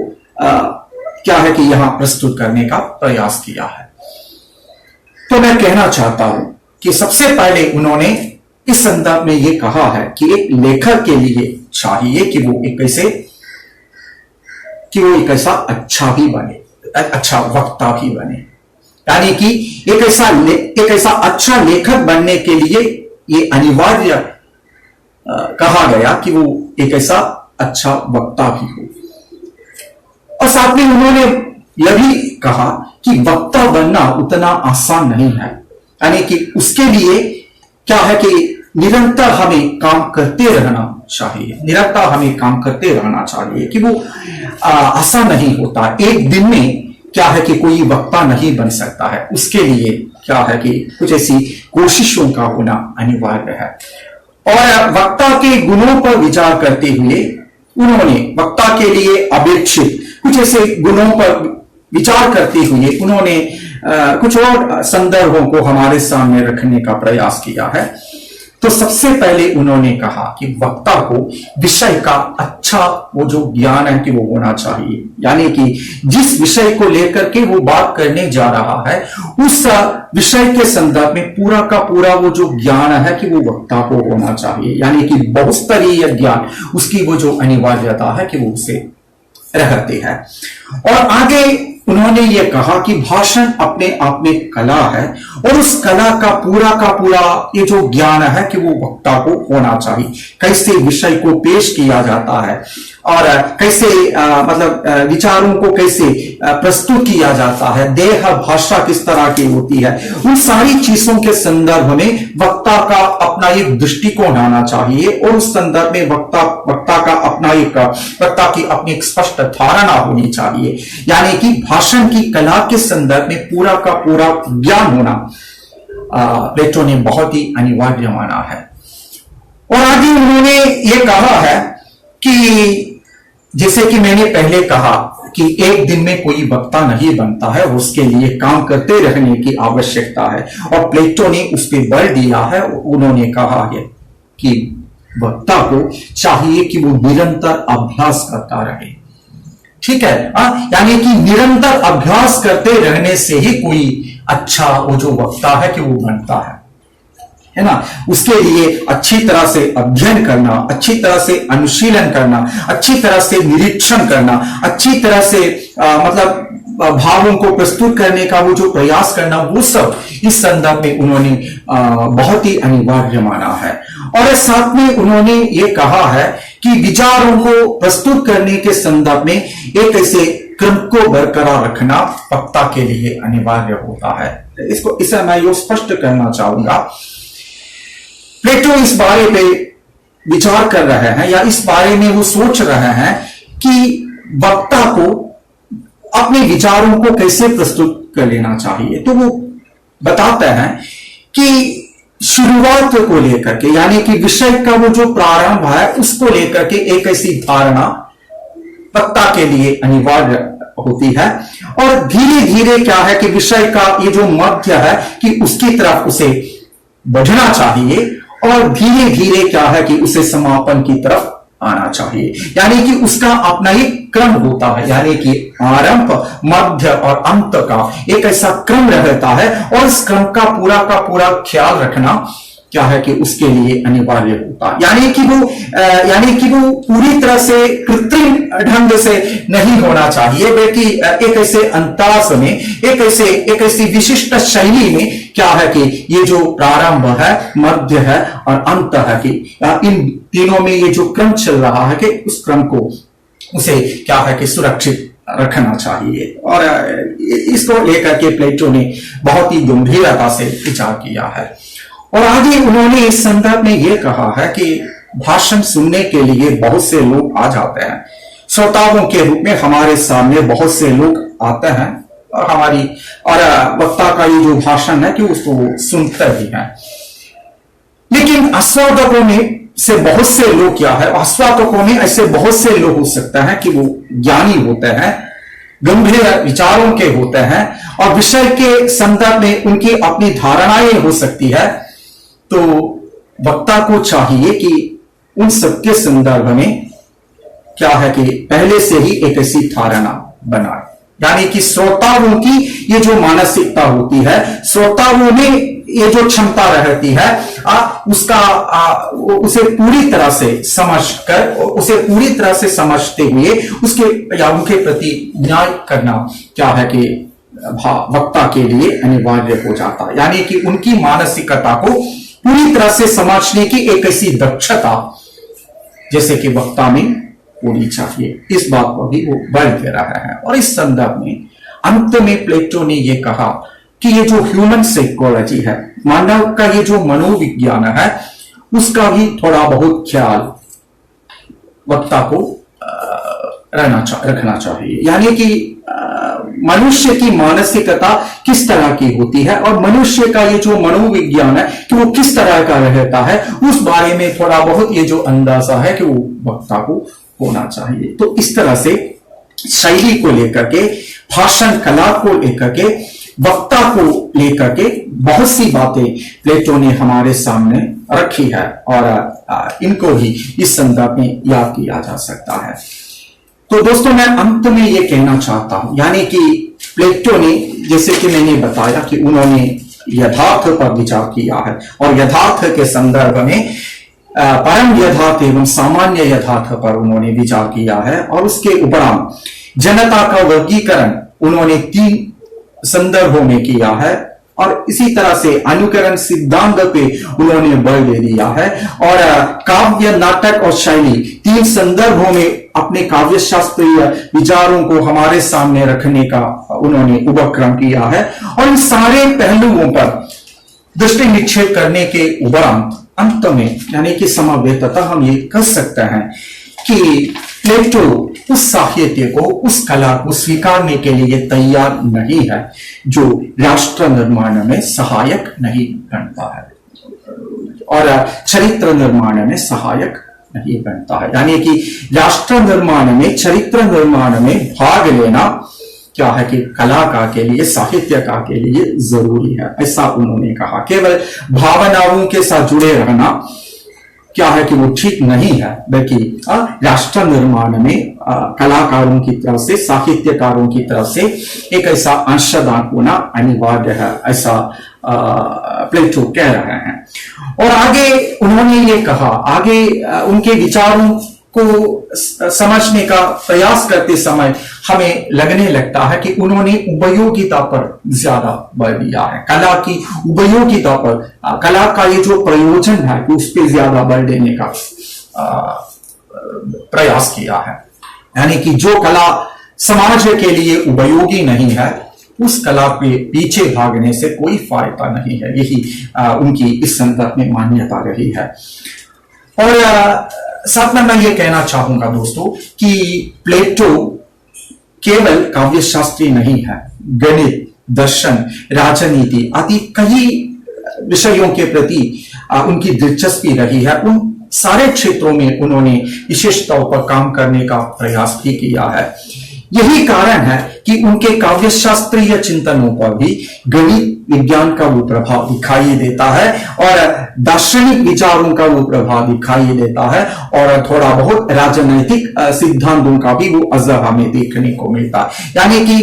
क्या है कि यहां प्रस्तुत करने का प्रयास किया है। तो मैं कहना चाहता हूं कि सबसे पहले उन्होंने इस संदर्भ में यह कहा है कि एक लेखक के लिए चाहिए कि वो एक ऐसा अच्छा भी बने, अच्छा वक्ता भी बने। यानी कि एक ऐसा अच्छा लेखक बनने के लिए ये अनिवार्य कहा गया कि वो एक ऐसा अच्छा वक्ता भी हो। और साथ में उन्होंने यह भी कहा कि वक्ता बनना उतना आसान नहीं है। यानी कि उसके लिए क्या है कि निरंतर हमें काम करते रहना चाहिए, निरंतर हमें काम करते रहना चाहिए, कि वो आसान नहीं होता। एक दिन में क्या है कि कोई वक्ता नहीं बन सकता है, उसके लिए क्या है कि कुछ ऐसी कोशिशों का होना अनिवार्य है। और वक्ता के गुणों पर विचार करते हुए उन्होंने वक्ता के लिए अपेक्षित कुछ ऐसे गुणों पर विचार करते हुए उन्होंने कुछ और संदर्भों को हमारे सामने रखने का प्रयास किया है। तो सबसे पहले उन्होंने कहा कि वक्ता को विषय का अच्छा वो जो ज्ञान है कि वो होना चाहिए। यानी कि जिस विषय को लेकर के वो बात करने जा रहा है, उस विषय के संदर्भ में पूरा का पूरा वो जो ज्ञान है कि वो वक्ता को होना चाहिए। यानी कि बहुस्तरीय ज्ञान, उसकी वो जो अनिवार्यता है कि वो उसे रहते हैं। और आगे उन्होंने ये कहा कि भाषण अपने आप में कला है, और उस कला का पूरा ये जो ज्ञान है कि वो वक्ता को होना चाहिए। कैसे विषय को पेश किया जाता है और कैसे विचारों को कैसे प्रस्तुत किया जाता है, देह भाषा किस तरह की होती है, उन सारी चीजों के संदर्भ में वक्ता का अपना एक दृष्टिकोण आना चाहिए, और उस संदर्भ में वक्ता की अपनी एक स्पष्ट धारणा होनी चाहिए। यानी कि भाषण की कला के संदर्भ में पूरा का पूरा ज्ञान होना प्लेटो ने बहुत ही अनिवार्य माना है। और आगे उन्होंने ये कहा है कि जैसे कि मैंने पहले कहा कि एक दिन में कोई वक्ता नहीं बनता है, उसके लिए काम करते रहने की आवश्यकता है, और प्लेटो ने उस पर बल दिया है। उन्होंने कहा है कि वक्ता को चाहिए कि वो निरंतर अभ्यास करता रहे। ठीक है, यानी कि निरंतर अभ्यास करते रहने से ही कोई अच्छा वो जो वक्ता है कि वो बनता है। है ना। उसके लिए अच्छी तरह से अध्ययन करना, अच्छी तरह से अनुशीलन करना, अच्छी तरह से निरीक्षण करना, अच्छी तरह से मतलब भावों को प्रस्तुत करने का वो जो प्रयास करना, वो सब इस संदर्भ में उन्होंने बहुत ही अनिवार्य माना है। और साथ में उन्होंने ये कहा है कि विचारों को प्रस्तुत करने के संदर्भ में एक ऐसे क्रम को बरकरार रखना वक्ता के लिए अनिवार्य होता है। इसे मैं यो स्पष्ट करना चाहूंगा। प्लेटो इस बारे पे विचार कर रहे हैं, या इस बारे में वो सोच रहे हैं कि वक्ता को अपने विचारों को कैसे प्रस्तुत कर लेना चाहिए। तो वो बताते हैं कि शुरुआत को लेकर के, यानी कि विषय का वो जो प्रारंभ है उसको लेकर के एक ऐसी धारणा वक्ता के लिए अनिवार्य होती है, और धीरे धीरे क्या है कि विषय का ये जो मध्य है कि उसकी तरफ उसे बढ़ना चाहिए, और धीरे धीरे क्या है कि उसे समापन की तरफ आना चाहिए। यानी कि उसका अपना एक क्रम होता है, यानी कि आरंभ, मध्य और अंत का एक ऐसा क्रम रहता है, और इस क्रम का पूरा ख्याल रखना क्या है कि उसके लिए अनिवार्य होता है। यानी कि वो पूरी तरह से कृत्रिम ढंग से नहीं होना चाहिए, बल्कि एक ऐसे अंदाज में, एक ऐसी विशिष्ट शैली में क्या है कि ये जो प्रारंभ है, मध्य है और अंत है कि इन तीनों में ये जो क्रम चल रहा है कि उस क्रम को उसे क्या है कि सुरक्षित रखना चाहिए। और इसको लेकर के प्लेटो ने बहुत ही गंभीरता से विचार किया है। और आगे उन्होंने इस संदर्भ में यह कहा है कि भाषण सुनने के लिए बहुत से लोग आ जाते हैं, श्रोताओं के रूप में हमारे सामने बहुत से लोग आते हैं, और वक्ता का ये जो भाषण है कि उसको सुनते भी हैं। लेकिन आस्वादकों में से बहुत से लोग क्या है, आस्वादकों में ऐसे बहुत से लोग हो सकते हैं कि वो ज्ञानी होते हैं, गंभीर विचारों के होते हैं, और विषय के संदर्भ में उनकी अपनी धारणाएं हो सकती है। तो वक्ता को चाहिए कि उन सबके संदर्भ में क्या है कि पहले से ही एक ऐसी धारणा बनाए, यानी कि श्रोताओं की ये जो मानसिकता होती है, श्रोताओं में ये जो क्षमता रहती है, उसे पूरी तरह से समझकर, उसे पूरी तरह से समझते हुए उसके या उनके प्रति न्याय करना क्या है कि वक्ता के लिए अनिवार्य हो जाता है। यानी कि उनकी मानसिकता को पूरी तरह से समझने की एक ऐसी दक्षता जैसे कि वक्ता में होनी चाहिए। इस बात पर भी वो बल दे रहा है। और इस संदर्भ में अंत में प्लेटो ने यह कहा कि ये जो ह्यूमन साइकोलॉजी है, मानव का ये जो मनोविज्ञान है, उसका भी थोड़ा बहुत ख्याल वक्ता को रखना चाहिए। यानी कि मनुष्य की मानसिकता किस तरह की होती है, और मनुष्य का ये जो मनोविज्ञान है कि वो किस तरह का रहता है, उस बारे में थोड़ा बहुत ये जो अंदाजा है कि वो वक्ता को होना चाहिए। तो इस तरह से शैली को लेकर के, भाषण कला को लेकर के, वक्ता को लेकर के बहुत सी बातें प्लेटो ने हमारे सामने रखी है, और इनको ही इस संदर्भ में याद किया जा सकता है। तो दोस्तों, मैं अंत में ये कहना चाहता हूं, यानी कि प्लेटो ने, जैसे कि मैंने बताया कि उन्होंने यथार्थ पर विचार किया है, और यथार्थ के संदर्भ में परम यथार्थ एवं सामान्य यथार्थ पर उन्होंने विचार किया है। और उसके उपरांत जनता का वर्गीकरण उन्होंने 3 संदर्भों में किया है, और इसी तरह से अनुकरण सिद्धांत पे उन्होंने बल दे दिया है। और काव्य, नाटक और शैली 3 संदर्भों में अपने काव्य शास्त्रीय विचारों को हमारे सामने रखने का उन्होंने उपक्रम किया है। और इन सारे पहलुओं पर दृष्टि निक्षेप करने के उपरांत अंत में, यानी कि समवेततः हम ये कह सकते हैं कि प्लेटो उस साहित्य को, उस कला को स्वीकारने के लिए तैयार नहीं है जो राष्ट्र निर्माण में सहायक नहीं बनता है, और चरित्र निर्माण में सहायक नहीं बनता है। यानी कि राष्ट्र निर्माण में, चरित्र निर्माण में भाग लेना क्या है कि कलाकार के लिए, साहित्यकार के लिए जरूरी है, ऐसा उन्होंने कहा। केवल भावनाओं के साथ जुड़े रहना क्या है कि वो ठीक नहीं है, बल्कि राष्ट्र निर्माण में कलाकारों की तरफ से, साहित्यकारों की तरफ से एक ऐसा अंशदान होना अनिवार्य है, ऐसा प्लेटो कह रहे हैं। और आगे उन्होंने ये कहा, आगे उनके विचारों को समझने का प्रयास करते समय हमें लगने लगता है कि उन्होंने उपयोगिता पर ज्यादा बल दिया है, कला की उपयोगिता पर, कला का ये जो प्रयोजन है उस पर ज्यादा बल देने का प्रयास किया है। यानी कि जो कला समाज के लिए उपयोगी नहीं है उस कला के पीछे भागने से कोई फायदा नहीं है, यही उनकी इस संदर्भ में मान्यता रही है। और साथ में मैं ये कहना चाहूंगा दोस्तों कि प्लेटो केवल काव्यशास्त्री नहीं है, गणित, दर्शन, राजनीति आदि कई विषयों के प्रति उनकी दिलचस्पी रही है। उन सारे क्षेत्रों में उन्होंने विशेष तौर पर काम करने का प्रयास भी किया है। यही कारण है कि उनके काव्यशास्त्रीय चिंतनों पर भी गणित विज्ञान का वो प्रभाव दिखाई देता है और दार्शनिक विचारों का वो प्रभाव दिखाई देता है और थोड़ा बहुत राजनैतिक सिद्धांतों का भी वो असर हमें देखने को मिलता है। यानी कि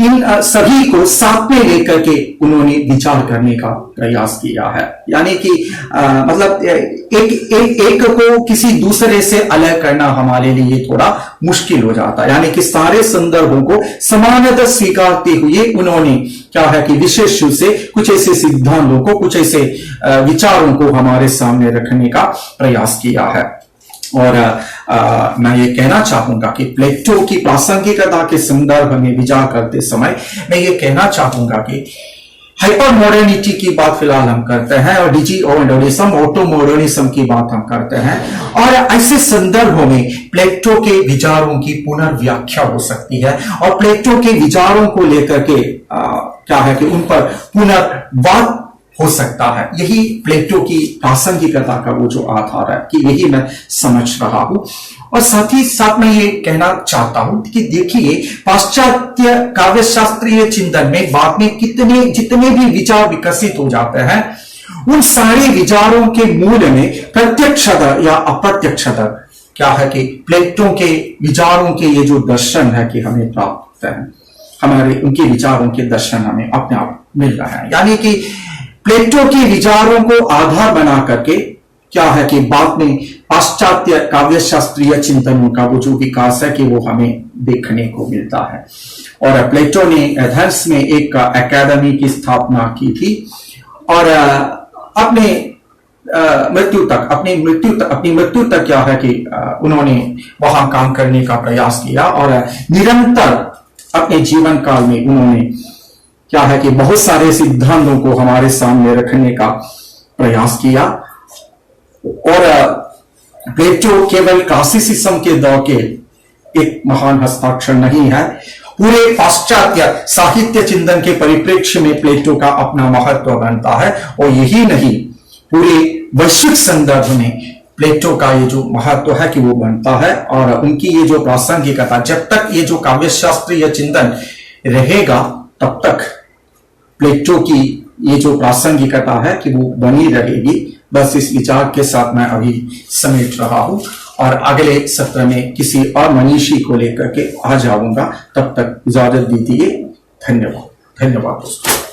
इन सभी को साथ में लेकर के उन्होंने विचार करने का प्रयास किया है। यानी कि मतलब एक को किसी दूसरे से अलग करना हमारे लिए थोड़ा मुश्किल हो जाता है। यानी कि सारे संदर्भों को समानतः स्वीकारते हुए उन्होंने क्या है कि विशेष रूप से कुछ ऐसे सिद्धांतों को, कुछ ऐसे विचारों को हमारे सामने रखने का प्रयास किया है। और मैं ये कहना चाहूंगा कि प्लेटो की प्रासंगिकता के संदर्भ में विचार करते समय मैं ये कहना चाहूंगा कि हाइपर मॉडर्निटी की बात फिलहाल हम करते हैं और डिजिटलिज्म, ऑटो मॉडर्निज्म की बात हम करते हैं और ऐसे संदर्भों में प्लेटो के विचारों की पुनर्व्याख्या हो सकती है और प्लेटो के विचारों को लेकर के क्या है कि उन पर पुनर्वाद हो सकता है। यही प्लेटो की प्रासंगिकता का वो जो आधार है कि यही मैं समझ रहा हूं। और साथ ही साथ मैं ये कहना चाहता हूं कि देखिए पाश्चात्य काव्यशास्त्रीय चिंतन में बाद में जितने भी विचार विकसित हो जाते हैं उन सारे विचारों के मूल में प्रत्यक्षतः या अप्रत्यक्षतः क्या है कि प्लेटो के विचारों के ये जो दर्शन है कि हमें प्राप्त है, हमारे उनके विचारों के दर्शन हमें अपने आप मिल रहे हैं। यानी कि प्लेटो के विचारों को आधार बना करके क्या है कि बाद में पाश्चात्य काव्यशास्त्रीय चिंतनों का वो जो विकास है कि वो हमें देखने को मिलता है। और प्लेटो ने एथेंस में एक एकेडमी की स्थापना की थी और अपनी मृत्यु तक क्या है कि उन्होंने वहां काम करने का प्रयास किया और निरंतर अपने जीवन काल में उन्होंने क्या है कि बहुत सारे सिद्धांतों को हमारे सामने रखने का प्रयास किया। और प्लेटो केवल क्लासिसिज्म के दौर के एक महान हस्ताक्षर नहीं है, पूरे पाश्चात्य साहित्य चिंतन के परिप्रेक्ष्य में प्लेटो का अपना महत्व बनता है। और यही नहीं, पूरे वैश्विक संदर्भ में प्लेटो का ये जो महत्व है कि वो बनता है और उनकी ये जो प्रासंगिकता, जब तक ये जो काव्यशास्त्रीय चिंतन रहेगा तब तक प्लेटो की ये जो प्रासंगिकता है कि वो बनी रहेगी। बस इस विचार के साथ मैं अभी समेट रहा हूं और अगले सत्र में किसी और मनीषी को लेकर के आ जाऊंगा। तब तक इजाजत दीजिए। धन्यवाद दोस्तों।